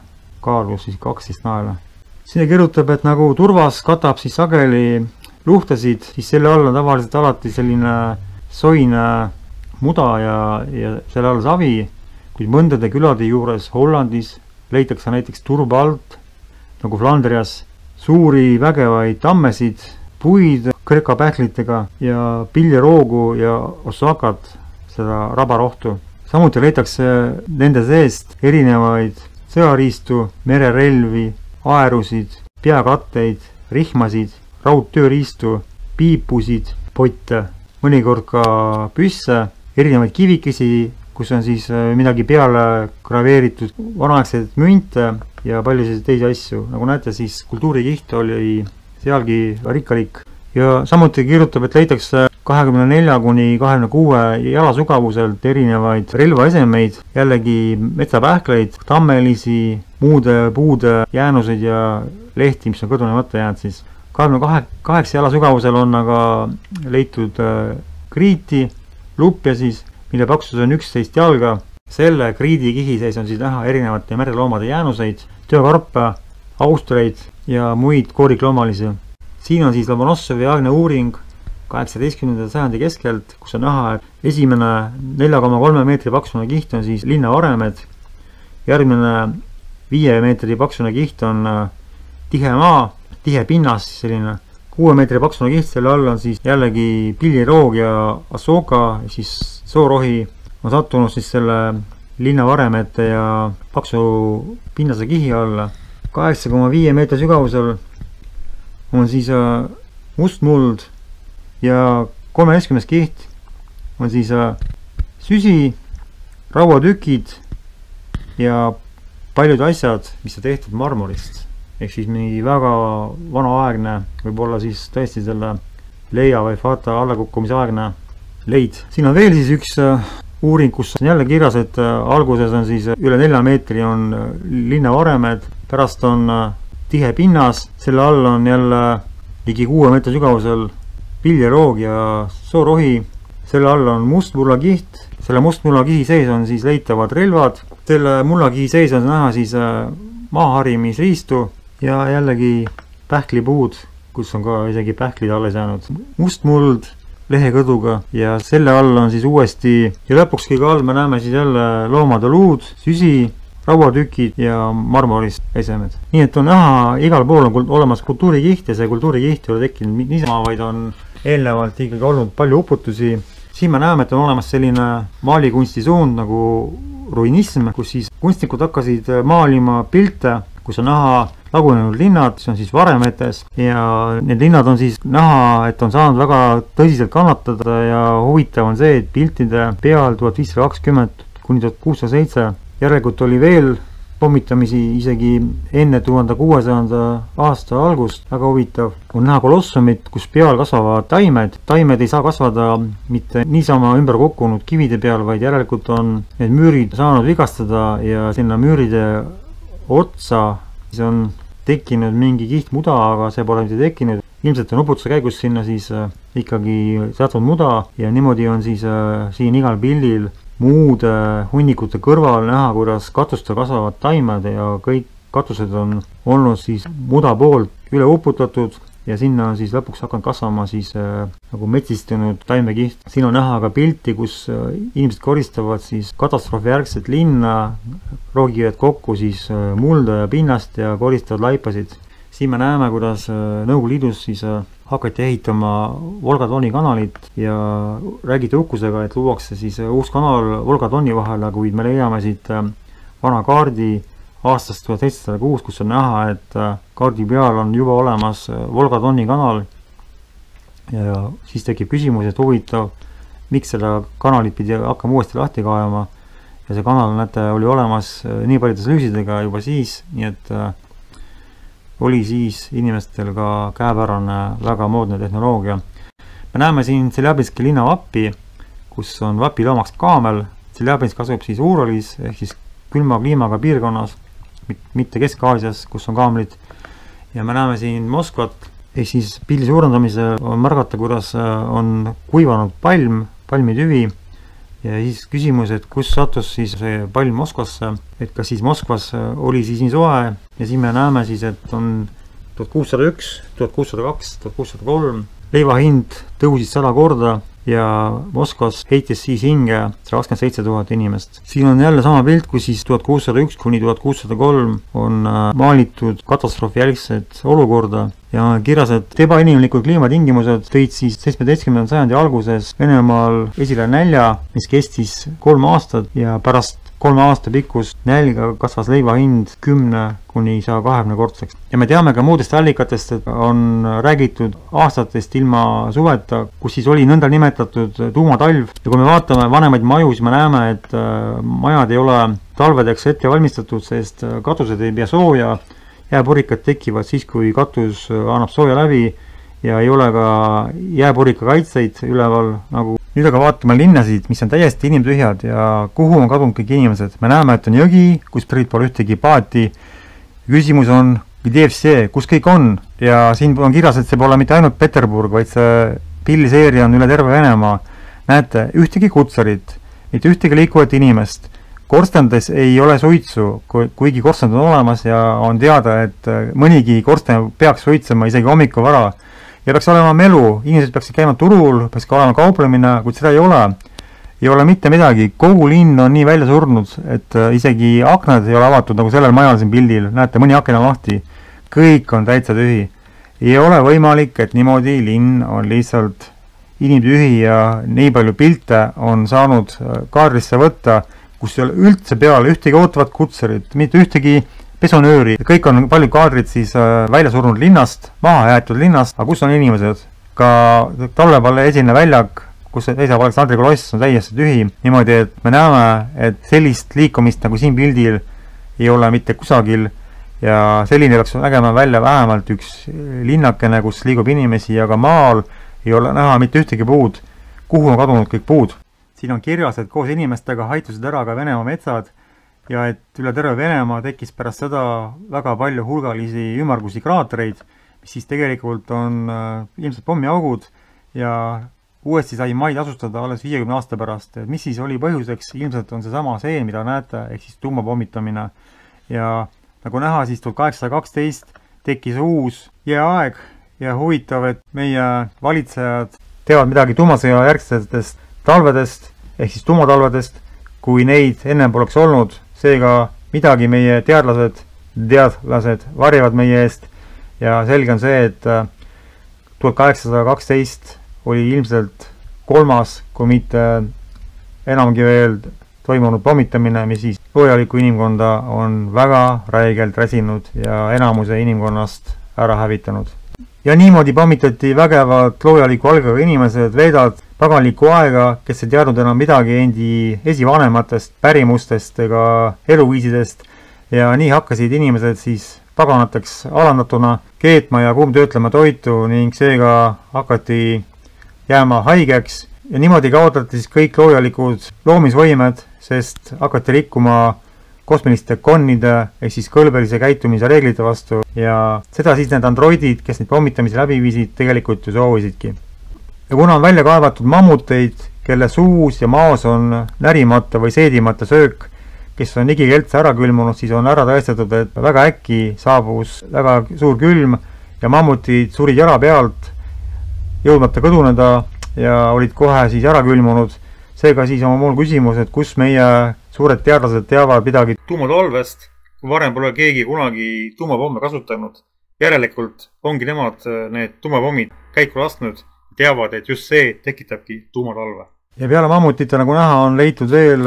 kaalus siis 12 naela. Siin kirjutab, et nagu turvas katab siis sageli luhtasid, siis selle all on tavaliselt alati selline soine muda ja selle all savi, kuid mõndade külade juures Hollandis leitakse näiteks turba alt, nagu Flandrias, suuri vägevaid tammesid, puid krekapähklitega ja piljeroogu ja osakat, seda rabarohtu. Samuti leitakse nende seest erinevaid sõjariistu, mererelvi, aerusid, peakatteid, rihmasid, raudtööriistu, piipusid, potte, mõnikord ka püsse, erinevaid kivikesi, kus on siis midagi peale graveeritud, vanaaegseid münte ja paljusid teisi asju. Nagu näete, siis kultuurikiht oli sealgi rikkalik. Ja samuti kirjutab, et leitakse 24 kuni 26 jala sügavuselt erinevaid relvaesemeid, jällegi metsapähkleid, tammelisi, muude puude jäänuseid ja lehti, mis on kõdunemata jäänud siis. 28 jala sügavusel on aga leitud kriiti, lupja siis, mille paksus on 11 jalga. Selle kriidi kihi sees on siis näha erinevate mereloomade jäänuseid, töökarpe, austreid ja muid koorikloomalisi. Siin on siis Lomonossovi aegne uuring 18. sajandi keskelt, kus on näha, et esimene 4,3 meetri paksune kiht on siis linnavaremed, järgmine 5 meetri paksune kiht on tihe maa, tihe pinnas, selline 6 meetri paksune kiht, selle all on siis jällegi pilliroog ja asooka, siis soorohi on sattunud siis selle linnavaremete ja paksu pinnase kihi alla. 8,5 meetri sügavusel on siis mustmuld ja 13. kiht on siis süsi, rauatükid ja paljud asjad, mis on tehtud marmorist. Ehk siis mingi väga vanaaegne, võib-olla siis tõesti selle leia või fata allakukkumise aegne leid. Siin on veel siis üks uuring, kus on jälle kirjas, et alguses on siis üle 4 meetri on linnavaremed, pärast on tihe pinnas, selle all on jälle ligi 6 meetri sügavusel piljeroog ja soorohi, selle all on mustmullakiht, selle mustmullakihi sees on siis leitavad relvad, selle mullakihi sees on näha siis maaharimisriistu ja jällegi pähklipuud, kus on ka isegi pähklid alles jäänud. Mustmuld lehekõduga ja selle all on siis uuesti ja lõpuks kõige all me näeme siis jälle loomade luud, süsi, rauatükid ja marmorist esemed. Nii et on näha, igal pool on olemas kultuurikiht ja see kultuurikiht ei ole tekkinud niisama, vaid on eelnevalt ikkagi olnud palju uputusi. Siin me näeme, et on olemas selline maalikunsti suund nagu ruinism, kus siis kunstnikud hakkasid maalima pilte, kus on näha lagunenud linnad, see on siis varemetes ja need linnad on siis näha, et on saanud väga tõsiselt kannatada ja huvitav on see, et piltide peal 1520 kuni 1607 järelikult oli veel pommitamisi isegi enne 1600 aasta algust, väga huvitav. On näha kolossumit, kus peal kasvavad taimed. Taimed ei saa kasvada mitte niisama ümber kukkunud kivide peal, vaid järelikult on need müürid saanud vigastada ja sinna müüride otsa siis on tekkinud mingi kihtmuda, aga see pole mitte tekkinud. Ilmselt on uputuse käigus sinna siis ikkagi sattunud muda ja niimoodi on siis siin igal pildil muude hunnikute kõrval näha, kuidas katustel kasvavad taimed ja kõik katused on olnud siis muda poolt üle uputatud ja sinna on siis lõpuks hakanud kasvama siis nagu metsistunud taimekiht. Siin on näha ka pilti, kus inimesed koristavad siis katastroofijärgset linna, roogivad kokku siis mulda ja pinnast ja koristavad laipasid. Siin me näeme, kuidas Nõukogude Liidus siis hakati ehitama Volga-Doni kanalit ja räägiti uhkusega, et luuakse siis uus kanal Volga-Doni vahele, kuid me leiame siit vana kaardi aastast 1706, kus on näha, et kaardi peal on juba olemas Volga-Doni kanal ja siis tekib küsimus, et huvitav, miks seda kanalit pidi hakkama uuesti lahti kaevama ja see kanal, näete, oli olemas nii paljudes lüüsidega juba siis, nii et oli siis inimestel ka käepärane väga moodne tehnoloogia. Me näeme siin Tšeljabinski linna vappi, kus on vapiloomaks kaamel. Tšeljabinsk asub siis Uuralis ehk siis külma kliimaga piirkonnas, mitte Kesk-Aasias, kus on kaamlid. Ja me näeme siin Moskvat, ehk siis pildi suurendamisel on märgata, kuidas on kuivanud palmitüvi ja siis küsimus, et kus sattus siis see palm Moskvasse, et kas siis Moskvas oli siis nii soe ja siin me näeme siis, et on 1601, 1602, 1603 leiva hind tõusis 100 korda ja Moskvas heitis siis hinge 127 000 inimest. Siin on jälle sama pilt, kui siis 1601 kuni 1603 on maalitud katastroofijärgset olukorda ja kirjas, et ebainimlikud kliimatingimused tõid siis 17. sajandi alguses Venemaal esile nälja, mis kestis 3 aastat ja pärast 3 aasta pikkust nälga kasvas leiva hind 10 kuni 120 kordseks. Ja me teame ka muudest allikatest, et on räägitud aastatest ilma suveta, kus siis oli nõnda nimetatud tuumatalv. Ja kui me vaatame vanemaid maju, siis me näeme, et majad ei ole talvedeks ette valmistatud, sest katused ei pea sooja. Jääpurikad tekivad siis, kui katus annab sooja läbi ja ei ole ka jääpurika kaitseid üleval nagu. Nüüd aga vaatame linnasid, mis on täiesti inimtühjad ja kuhu on kadunud kõik inimesed. Me näeme, et on jõgi, kus pärit pole ühtegi paati. Küsimus on, kus kõik on? Ja siin on kirjas, et see pole mitte ainult Peterburg, vaid see pilliseeria on üle terve Venemaa. Näete, ühtegi kutsarit, mitte ühtegi liikuvat inimest. Korstendis ei ole suitsu, kuigi korstend on olemas ja on teada, et mõnigi korsten peaks suitsema isegi hommikul vara. Ja peaks olema melu, inimesed peaksid käima turul, peaks ka olema kauplemine, kuid seda ei ole. Ei ole mitte midagi, kogu linn on nii välja surnud, et isegi aknad ei ole avatud nagu sellel majal siin pildil. Näete, mõni aken on lahti. Kõik on täitsa tühi. Ei ole võimalik, et niimoodi linn on lihtsalt inimtühi ja nii palju pilte on saanud kaardisse võtta, kus ei ole üldse peale ühtegi ootavat kutserit, mitte ühtegi pesonööri. Kõik on palju kaadrid siis välja surnud linnast, maha jäetud linnast, aga kus on inimesed? Ka talvepalle esine väljak, kus seisab Aleksandri koloss, on täiesti tühi. Niimoodi, et me näeme, et sellist liikumist nagu siin pildil ei ole mitte kusagil ja selline peaks nägema välja vähemalt üks linnakene, kus liigub inimesi, aga maal ei ole näha mitte ühtegi puud. Kuhu on kadunud kõik puud? Siin on kirjas, et koos inimestega haitusid ära ka Venemaa metsad ja et üle terve Venemaa tekkis pärast seda väga palju hulgalisi ümmargusi kraatreid, mis siis tegelikult on ilmselt pommiaugud ja uuesti sai maid asustada alles 50 aasta pärast. Mis siis oli põhjuseks? Ilmselt on seesama see, mida näete, ehk siis tuumapommitamine. Ja nagu näha, siis 1812 tekkis uus jääaeg ja huvitav, et meie valitsejad teevad midagi tuumasõja järgsetest talvedest, ehk siis tuumatalvedest, kui neid ennem poleks olnud. Seega midagi meie teadlased varjavad meie eest ja selge on see, et 1812 oli ilmselt kolmas, kui mitte enamgi veel toimunud pommitamine, mis siis loojalikku inimkonda on väga räigelt räsinud ja enamuse inimkonnast ära hävitanud. Ja niimoodi pommitati vägevad loojaliku algaga inimesed, veedad paganlikku aega, kes ei teadnud enam midagi endi esivanematest, pärimustest ega eluviisidest ja nii hakkasid inimesed siis paganateks alandatuna keetma ja kuumtöötlema toitu ning seega hakati jääma haigeks ja niimoodi kaotati siis kõik loojalikud loomisvõimed, sest hakati rikkuma kosmiliste konnide ehk siis kõlbelise käitumise reeglite vastu ja seda siis need androidid, kes neid pommitamisi läbi viisid, tegelikult ju soovisidki. Ja kuna on välja kaevatud mammuteid, kelle suus ja maos on närimata või seedimata söök, kes on igikeltse ära külmunud, siis on ära tõestatud, et väga äkki saabus väga suur külm ja mammutid surid jala pealt, jõudmata kõduneda ja olid kohe siis ära külmunud. Seega siis on mul küsimus, et kus meie suured teadlased teavad midagi tuumatalvest, kui varem pole keegi kunagi tuumapomme kasutanud. Järelikult ongi nemad need tuumapommid käiku lasknud, teavad, et just see tekitabki tuumatalve. Ja peale mammutite, nagu näha, on leitud veel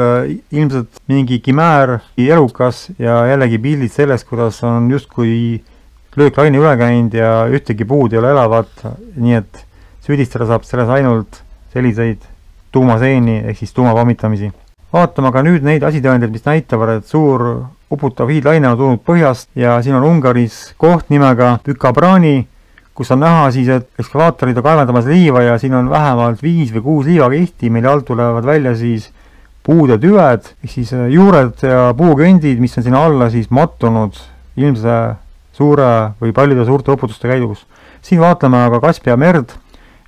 ilmselt mingi kimäär, elukas ja jällegi pildid sellest, kuidas on justkui lööklaine üle käinud ja ühtegi puud ei ole elavat, nii et süüdistada saab selles ainult selliseid tuumaseeni ehk siis tuumapommitamisi. Vaatame aga nüüd neid asitõendeid, mis näitavad, et suur uputav hiidlaine on tulnud põhjast ja siin on Ungaris koht nimega Bükabrani, kus on näha siis, et ekskavaatorid on kaevandamas liiva ja siin on vähemalt 5 või 6 liivakihti, mille alt tulevad välja siis puud ja tüved, ehk siis juured ja puukendid, mis on sinna alla siis mattunud ilmse suure või paljude suurte uputuste käigus. Siin vaatleme aga Kaspia merd,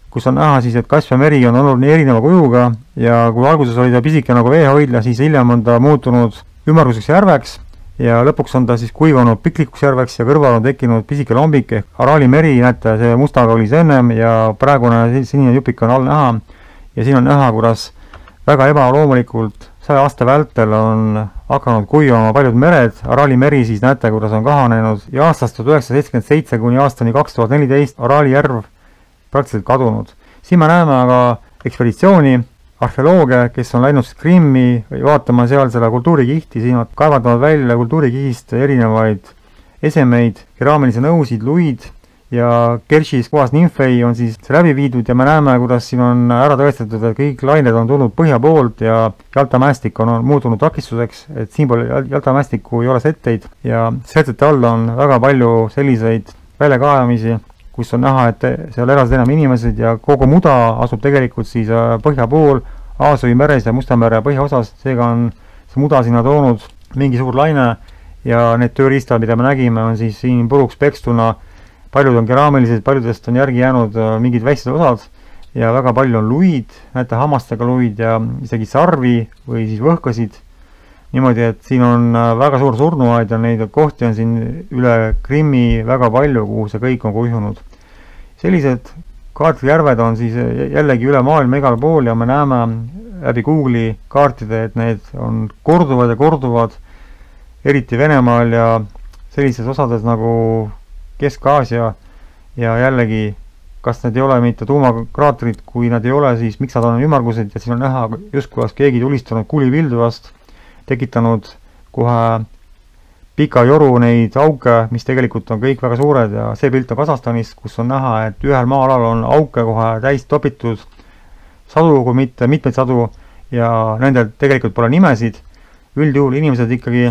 kus on näha siis, et Kaspia meri on olnud nii erineva kujuga ja kui alguses oli ta pisike nagu veehoidla, siis hiljem on ta muutunud ümmarguseks järveks ja lõpuks on ta siis kuivanud piklikuks järveks ja kõrval on tekkinud pisike lombik ehk Araali meri, näete, see mustaga oli see ennem ja praegune sinine jupik on all näha ja siin on näha, kuidas väga ebaloomulikult 100 aasta vältel on hakanud kuivama paljud mered. Araali meri siis näete, kuidas on kahanenud ja aastast 1977 kuni aastani 2014 Araali järv praktiliselt kadunud. Siin me näeme aga ekspeditsiooni arheolooge, kes on läinud Krimmi vaatama seal selle kultuurikihti, siin on kaevandanud välja kultuurikihist erinevaid esemeid, keraamilisi nõusid, luid ja Kershis kohas nimfei on siis läbi viidud ja me näeme, kuidas siin on ära tõestatud, et kõik lained on tulnud põhja poolt ja jaltamäestik on muutunud takistuseks, et siin pole jaltamäestiku ei ole setteid ja settete all on väga palju selliseid väljakaevamisi, kus on näha, et seal elasid enam inimesed ja kogu muda asub tegelikult siis põhja pool Aasovi meres ja Musta mere põhjaosas, seega on see muda sinna toonud mingi suur laine ja need tööriistad, mida me nägime, on siis siin puruks pekstuna, paljud on keraamilised, paljudest on järgi jäänud mingid väiksed osad ja väga palju on luid, näete hammastega luid ja isegi sarvi või siis võhkasid, niimoodi, et siin on väga suur surnuaed ja neid kohti on siin üle Krimmi väga palju, kuhu see kõik on kuivunud. Sellised kaartijärved on siis jällegi üle maailma igal pool ja me näeme läbi Google'i kaartide, et need on korduvad ja korduvad, eriti Venemaal ja sellises osades nagu Kesk-Aasia ja jällegi, kas need ei ole mitte tuumakraatrid, kui nad ei ole, siis miks nad on ümmargused ja siin on näha, justkui oleks keegi tulistanud kulipilduvast, tekitanud kohe pika joru neid auke, mis tegelikult on kõik väga suured ja see pilt on Kasahstanist, kus on näha, et ühel maa-alal on auke kohe täis topitud sadu, kui mitte mitmeid sadu ja nendel tegelikult pole nimesid. Üldjuhul inimesed ikkagi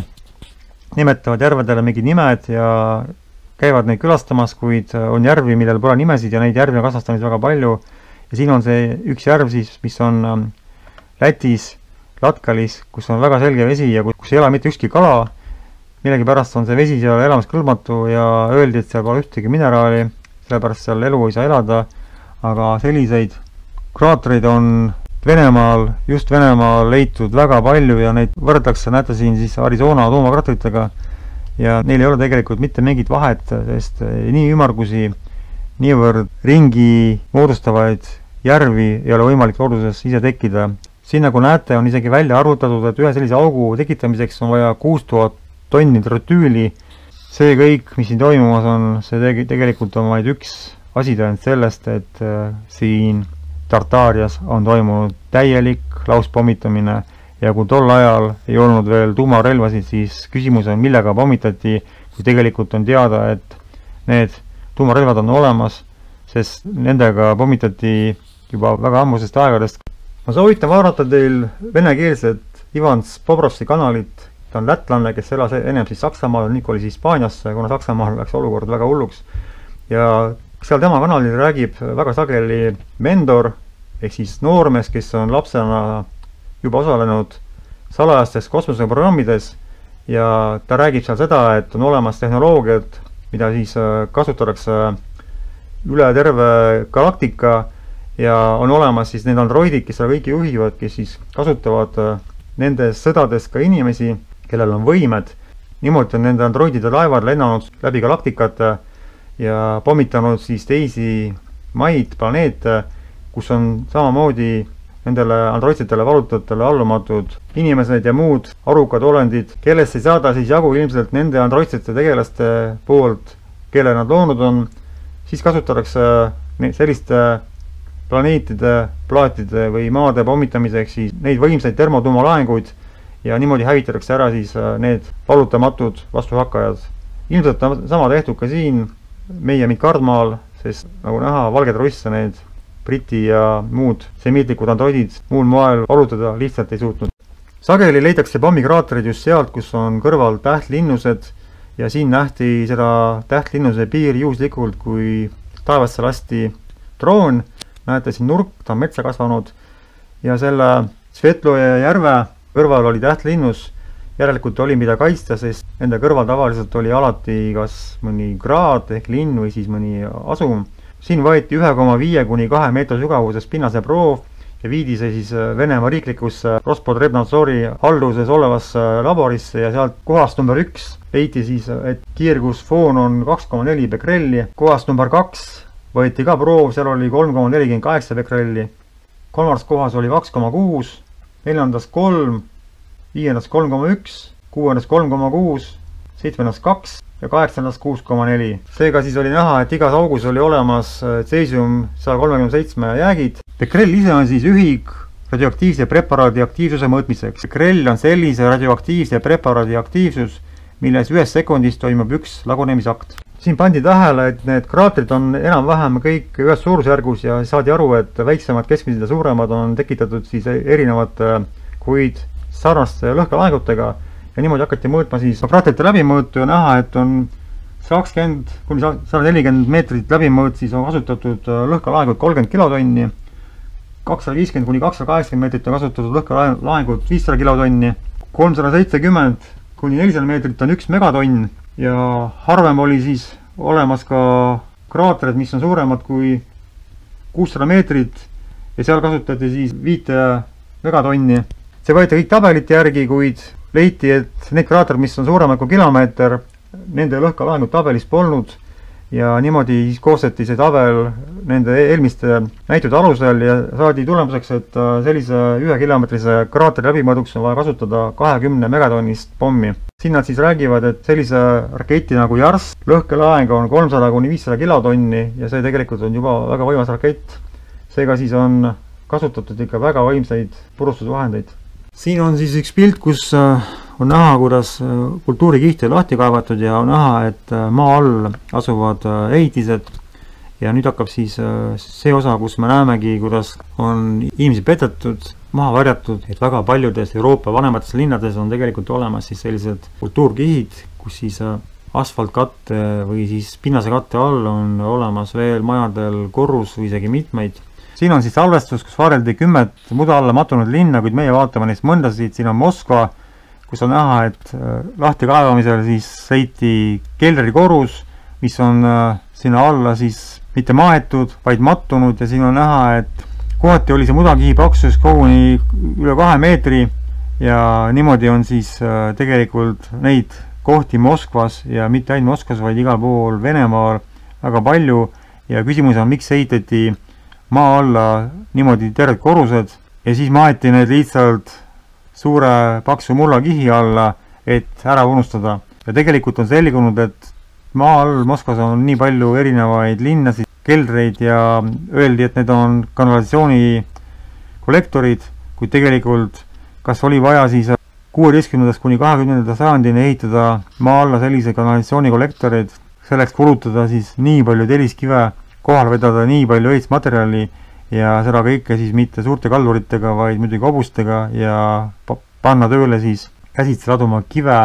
nimetavad järvedele mingid nimed ja käivad neid külastamas, kuid on järvi, millel pole nimesid ja neid järvi on Kasahstanis väga palju. Ja siin on see üks järv siis, mis on Lätis, Latgalis, kus on väga selge vesi ja kus ei ela mitte ükski kala. Millegipärast on see vesi seal elamiskõlbmatu ja öeldi, et seal pole ühtegi mineraali, sellepärast seal elu ei saa elada, aga selliseid kraatreid on Venemaal, just Venemaal leitud väga palju ja neid võrdlakse, näete siin siis Arizona tuumakraatritega ja neil ei ole tegelikult mitte mingit vahet, sest nii ümmargusi, niivõrd ringi moodustavaid järvi ei ole võimalik looduses ise tekkida. Siin nagu näete, on isegi välja arvutatud, et ühe sellise augu tekitamiseks on vaja 6000 tonni trotüüli. See kõik, mis siin toimumas on, see tegelikult on vaid üks asitõend sellest, et siin Tartaarias on toimunud täielik lauspommitamine ja kui tol ajal ei olnud veel tuumarelvasid, siis küsimus on, millega pommitati, kui tegelikult on teada, et need tuumarelvad on olemas, sest nendega pommitati juba väga ammusest aegadest. Ma soovitan vaadata teil venekeelset Ivan Bobrovski kanalit. Ta on lätlanne, kes elas ennem siis Saksamaal, nüüd oli siis Hispaaniasse, kuna Saksamaal läks olukord väga hulluks. Ja seal tema kanalil räägib väga sageli mentor, ehk siis noormees, kes on lapsena juba osalenud salajastes kosmoseprogrammides ja ta räägib seal seda, et on olemas tehnoloogiad, mida siis kasutatakse üle terve galaktika ja on olemas siis need androidid, kes seda kõiki juhivad, kes siis kasutavad nendes sõdades ka inimesi, kellel on võimed. Niimoodi on nende androidide laevad lennanud läbi galaktikate ja pommitanud siis teisi maid, planeete, kus on samamoodi nendele androidsetele valutatele allumatud inimesed ja muud arukad olendid, kellest ei saada siis jagu ilmselt nende androidsete tegelaste poolt, kelle nad loonud on, siis kasutatakse selliste planeetide, plaatide või maade pommitamiseks siis neid võimsaid termotuumalaenguid ja niimoodi hävitatakse ära siis need valutamatud vastuhakkajad. Ilmselt on sama tehtud ka siin meie Mikardmaal, sest nagu näha, valged russe need briti ja muud semiitlikud androidid muul moel valutada lihtsalt ei suutnud. Sageli leitakse pommikraatreid just sealt, kus on kõrval tähtlinnused ja siin nähti seda tähtlinnuse piiri juhuslikult, kui taevasse lasti droon. Näete siin nurk, ta on metsa kasvanud ja selle Svetloje järve kõrval oli tähtlinnus, järelikult oli mida kaitsta, sest nende kõrval tavaliselt oli alati kas mõni kraad ehk linn või siis mõni asum. Siin võeti 1,5 kuni 2 meetri sügavuses pinnase proov ja viidi see siis Venemaa riiklikusse Rospodrebnadzori halduses olevasse laborisse ja sealt kohast number 1 leiti siis, et kiirgusfoon on 2,4 bekrelli, kohast number 2 võeti ka proov, seal oli 3,48 bekrelli, kolmandas kohas oli 2,6, neljandas 3, viiendas 3,1, kuuendas 3,6, seitsmendas 2 ja 8,6,4. Seega siis oli näha, et igas augus oli olemas tseesium 137 jäägid. Bekrell ise on siis ühik radioaktiivse preparaadi aktiivsuse mõõtmiseks. Bekrell on sellise radioaktiivse preparaadi aktiivsus, milles 1 sekundis toimub üks lagunemisakt. Siin pandi tähele, et need kraatrid on enam-vähem kõik ühes suurusjärgus ja saadi aru, et väiksemad, keskmised ja suuremad on tekitatud siis erinevate, kuid sarnaste lõhkelaengutega ja niimoodi hakati mõõtma siis kraatrite läbimõõtu ja näha, et on 120 kuni 140 meetrit läbimõõt, siis on kasutatud lõhkelaengut 30 kilotonni, 250 kuni 280 meetrit on kasutatud lõhkelaengut 500 kilotonni, 370 kuni 400 meetrit on 1 megatonn ja harvem oli siis olemas ka kraatrid, mis on suuremad kui 600 meetrit ja seal kasutati siis 5 megatonni. See võeti kõik tabelite järgi, kuid leiti, et need kraatrid, mis on suuremad kui kilomeeter, nende lõhkelaengut tabelis polnud ja niimoodi siis koostati see tabel nende eelmiste näitude alusel ja saadi tulemuseks, et sellise 1 kilomeetrise kraatri läbimõõduks on vaja kasutada 20 megatonnist pommi. Siin nad siis räägivad, et sellise raketi nagu Jars lõhkelaeng on 300 kuni 500 kilotonni ja see tegelikult on juba väga võimas rakett. Seega siis on kasutatud ikka väga võimsaid purustusvahendeid. Siin on siis üks pilt, kus on näha, kuidas kultuurikihti on lahti kaevatud ja on näha, et maa all asuvad ehitised ja nüüd hakkab siis see osa, kus me näemegi, kuidas on inimesi petetud, maha varjatud, et väga paljudes Euroopa vanemates linnades on tegelikult olemas siis sellised kultuurkihid, kus siis asfaltkatte või siis pinnase katte all on olemas veel majadel korrus või isegi mitmeid. Siin on siis salvestus, kus vaadeldi 10 muda alla matunud linna, kuid meie vaatame neist mõndasid. Siin on Moskva, kus on näha, et lahti kaevamisel siis seiti keldrikorrus, mis on sinna alla siis mitte maetud, vaid mattunud ja siin on näha, et kohati oli see mudakihi paksus koguni üle 2 meetri ja niimoodi on siis tegelikult neid kohti Moskvas ja mitte ainult Moskvas, vaid igal pool Venemaal väga palju ja küsimus on, miks ehitati maa alla niimoodi terved korrused ja siis maeti need lihtsalt suure paksu mullakihi alla, et ära unustada. Ja tegelikult on selgunud, et maa all Moskvas on nii palju erinevaid linnasid, keldreid ja öeldi, et need on kanalisatsiooni kollektorid, kuid tegelikult kas oli vaja siis 16. kuni 20. sajandini ehitada maa alla sellise kanalisatsiooni kollektorid, selleks kulutada siis nii palju telliskive, kohal vedada nii palju ehitusmaterjali ja seda kõike siis mitte suurte kalluritega, vaid muidugi hobustega ja panna tööle siis käsitsi laduma kive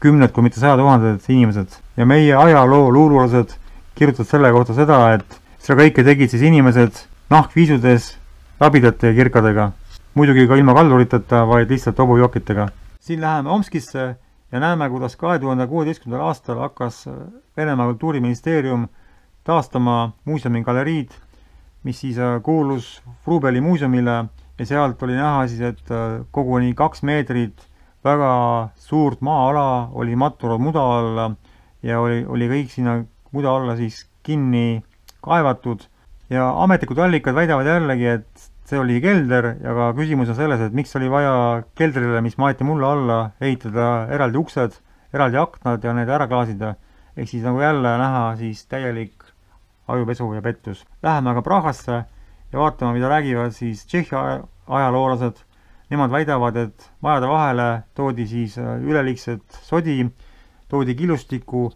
10 kui mitte 100 000 inimesed. Ja meie ajaloo luululased kirjutavad selle kohta seda, et seda kõike tegid siis inimesed nahkviisudes, rabidate ja kirkadega. Muidugi ka ilma kalluriteta, vaid lihtsalt hobujokitega. Siin läheme Omskisse ja näeme, kuidas 2016. aastal hakkas Venemaa kultuuriministeerium taastama muuseumi galeriid, mis siis kuulus Vrubeli muuseumile ja sealt oli näha siis, et koguni 2 meetrit väga suurt maa-ala oli mattunud muda alla ja oli kõik sinna muda alla siis kinni kaevatud ja ametlikud allikad väidavad jällegi, et see oli kelder ja ka küsimus on selles, et miks oli vaja keldrile, mis maeti mulla alla, ehitada eraldi uksed, eraldi aknad ja need ära klaasida. Ehk siis nagu jälle näha siis täielik ajupesu ja pettus. Läheme aga Prahasse ja vaatame, mida räägivad siis Tšehhi ajaloolased. Nemad väidavad, et majade vahele toodi siis üleliigset sodi, toodi killustikku,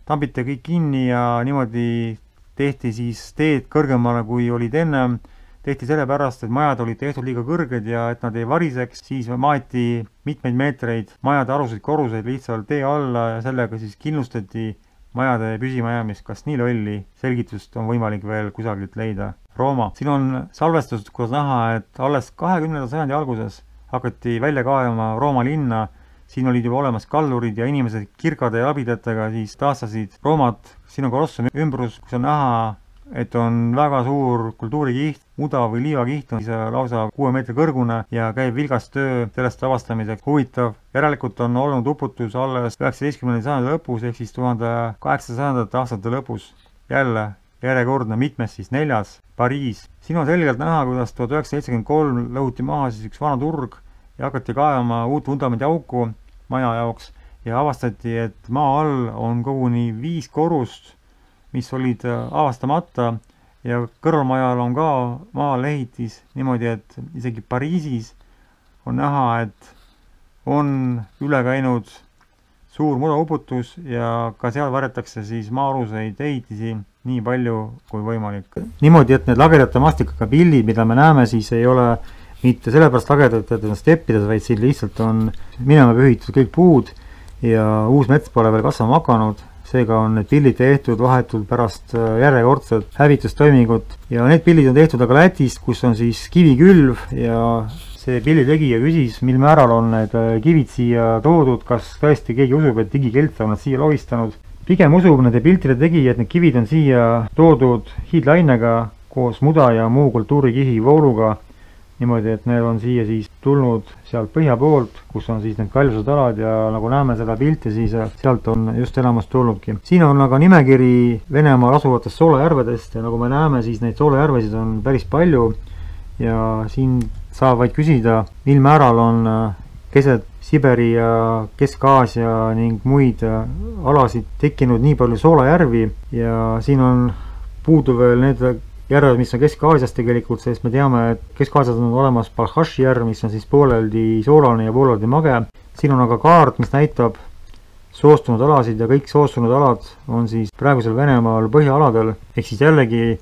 tambiti kõik kinni ja niimoodi tehti siis teed kõrgemale, kui olid ennem. Tehti sellepärast, et majad olid tehtud liiga kõrged ja et nad ei variseks, siis maeti mitmeid meetreid majade aluseid korruseid lihtsalt tee alla ja sellega siis kindlustati majade püsimajäämist. Kas nii lolli selgitust on võimalik veel kusagilt leida? Rooma. Siin on salvestused, kus näha, et alles 20. sajandi alguses hakati välja kaevama Rooma linna. Siin olid juba olemas kallurid ja inimesed kirkade ja abidatega siis taastasid Roomat. Siin on Kolossumi ümbrus, kus on näha, et on väga suur kultuurikiht, muda või liivakiht on lausa 6 meetri kõrgune ja käib vilgas töö sellest avastamiseks. Huvitav, järelikult on olnud uputus alles 19. sajandi lõpus ehk siis 1800. aastate lõpus. Jälle järjekordne mitmes siis 4. Pariis. Siin on selgelt näha, kuidas 1973 lõhuti maha siis üks vana turg ja hakati kaevama uut vundamendi auku maja jaoks ja avastati, et maa all on koguni 5 korrust, mis olid avastamata ja kõrvalmajal on ka maal ehitis niimoodi, et isegi Pariisis on näha, et on üle käinud suur mudauputus ja ka seal varjatakse siis maa-aluseid ehitisi nii palju kui võimalik. Niimoodi, et need lagedate maastikaga pildid, mida me näeme, siis ei ole mitte sellepärast lagedad, et on steppides, vaid siin lihtsalt on minema pühitud kõik puud ja uus mets pole veel kasvama hakanud. seega on need pildid tehtud vahetult pärast järjekordset hävitustoimingut ja need pildid on tehtud aga Lätist, kus on siis kivikülv ja see pildi tegija küsis, mil määral on need kivid siia toodud, kas tõesti keegi usub, et digikeltsa on nad siia lohistanud. Pigem usub nende piltide tegija, et need kivid on siia toodud hiidlainega koos muda ja muu kultuurikihi vooluga, niimoodi, et need on siia siis tulnud sealt põhja poolt, kus on siis need kaljused alad ja nagu näeme seda pilti, siis sealt on just elamust tulnudki. Siin on aga nimekiri Venemaal asuvatest soolajärvedest ja nagu me näeme, siis neid soolajärvesid on päris palju ja siin saab vaid küsida, mil määral on keset Siberi ja Kesk-Aasia ning muid alasid tekkinud nii palju soolajärvi ja siin on puudu veel need järved, mis on Kesk-Aasias tegelikult, sest me teame, et Kesk-Aasias on olemas Balhaši järv, mis on siis pooleldi soolane ja pooleldi mage. Siin on aga kaart, mis näitab soostunud alasid ja kõik soostunud alad on siis praegusel Venemaal põhjaaladel, ehk siis jällegi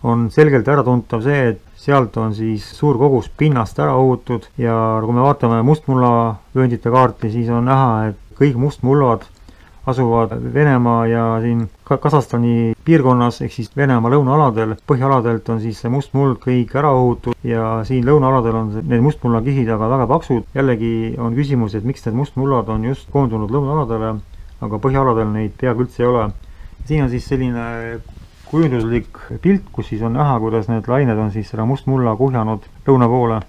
on selgelt äratuntav see, et sealt on siis suur kogus pinnast ära ohutud ja kui me vaatame mustmulla vööndite kaarti, siis on näha, et kõik mustmullad asuvad Venemaa ja siin Kasahstani piirkonnas, ehk siis Venemaa lõunaaladel, põhjaaladelt on siis see mustmuld kõik ära ohutud ja siin lõunaaladel on need mustmullakihid aga väga paksud. Jällegi on küsimus, et miks need mustmullad on just koondunud lõunaaladele, aga põhjaaladel neid peaaegu üldse ei ole. Siin on siis selline kujunduslik pilt, kus siis on näha, kuidas need lained on siis seda mustmulla kuhjanud lõuna poole.